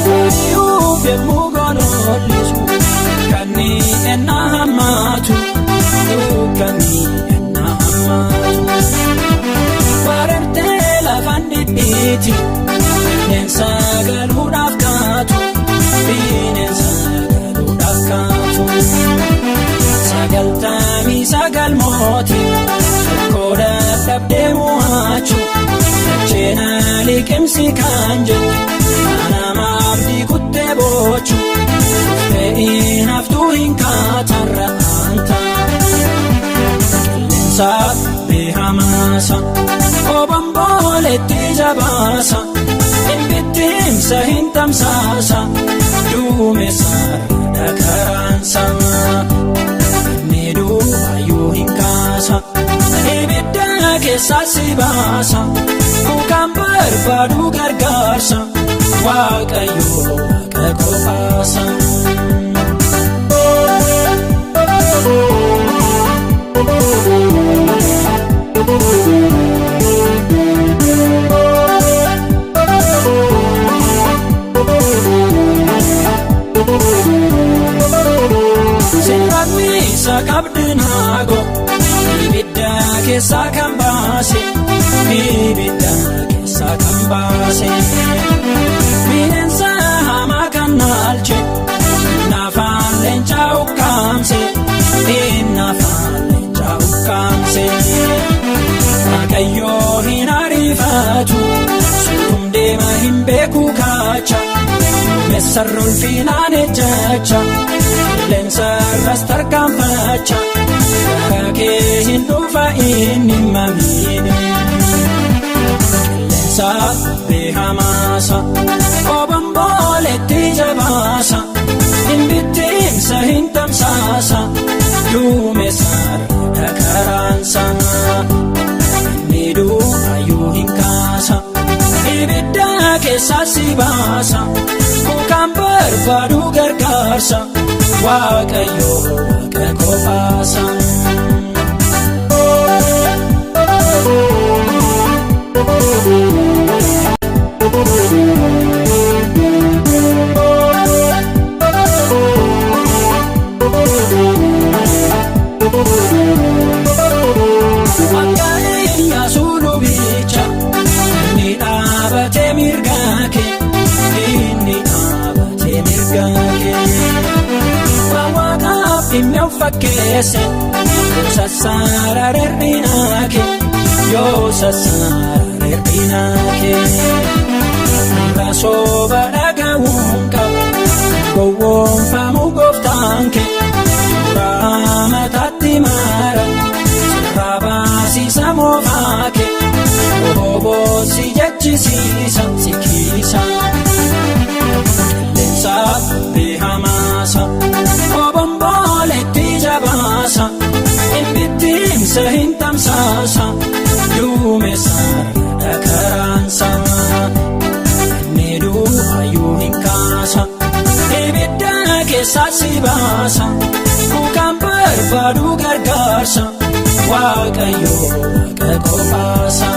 Bari'uuf yemmu golollisu kanni enna hammatu kanni enna hammatu bararte lafan dhidhiiti bineensa galuudhaaf kaatu bineensa galuudhaaf kaatu sagaltamii sagal mootii tokko dadhabdee mo'achu dacheen liqimsi kan jedhu namaaf diikuttee bochu fe'iin haftuu hin kaatarra anta qilleensaaf beehamaasa obon booletti jabaasa hin bittimsa hin tamsaasa duumessaarra dhagaraansa inni duubayyuu hin kaasa ibidda keessaa si baasa bukaan barbaadu gargaarsa Waaqayyo Waaqa qofaasa. Sirraaqni isa qabdinaago ibidda keessaa kan baase ibidda keessaa kan baase. Bineensa hamaa kan naalche nafaan leencaa ukkaamse nafaan leencaa ukkaamse Waaqayyo hin ariifatu suutum deema hin beeku kaacha duumessarra ulfinaan ejjacha qilleensarras tarkaanfacha gara kee hin dhufa inni mamiine qilleensaaf beehamaasa obon booletti jabaasa hin bittimsa hin tamsaasa duumessaarra dhagaraansa inni duubayyuu hin kaasa ibidda keessaa si baasa bukaan barbaadu gargaarsa Waaqayyo Waaqa qofaasa. Abaate mirgaake inni abaate mirgaake Waaqaaf dhimma fakkeesse yoo sassaara reerinaake yoo sassaara reerinaake rasooba dhaga'uun qabu gowwoomfamu gooftaanke suuraa mataatti maara sirraa baasiisa moofaake Obosi jechisiisa sikiisa qilleensaaf beehamaasa obon booletti jabaasa hin bittimsa hin tamsaasa duumessaarra dhagaraansa inni duubayyuu hin kaasa ibidda keessaa si baasa bukaan barbaadu gargaarsa Waaqayyo Waaqa qofaasa.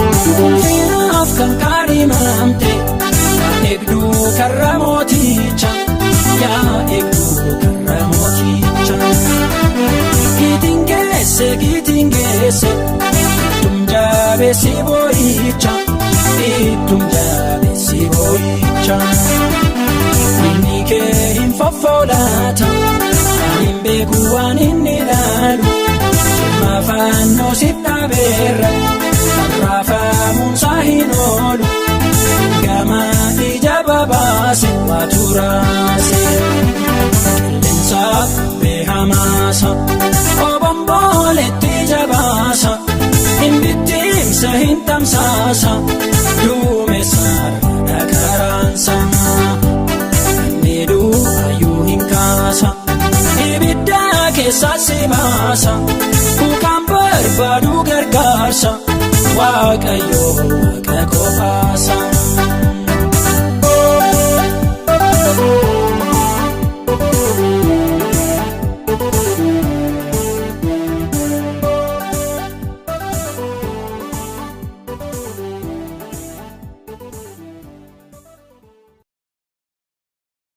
Ulfinaaf kan kaadhimamte yaa eegduu karra mooticha yaa eegduu karra mooticha giitiin geesse ittum jabeessi boo'icha ittum jabeessi boo'icha inni kee hin foffoolaata hin beeku waan inni ilaalu cimma fannoo siif dhaabeerra raafamuunsaa hin oolu gama ija babaase waatu raase qilleensaaf beehamaasa obon booletti jabaasa hin bittimsa hin tamsaasa duumessaarra dhagaraansa inni duubayyuu hin kaasa waaqayyo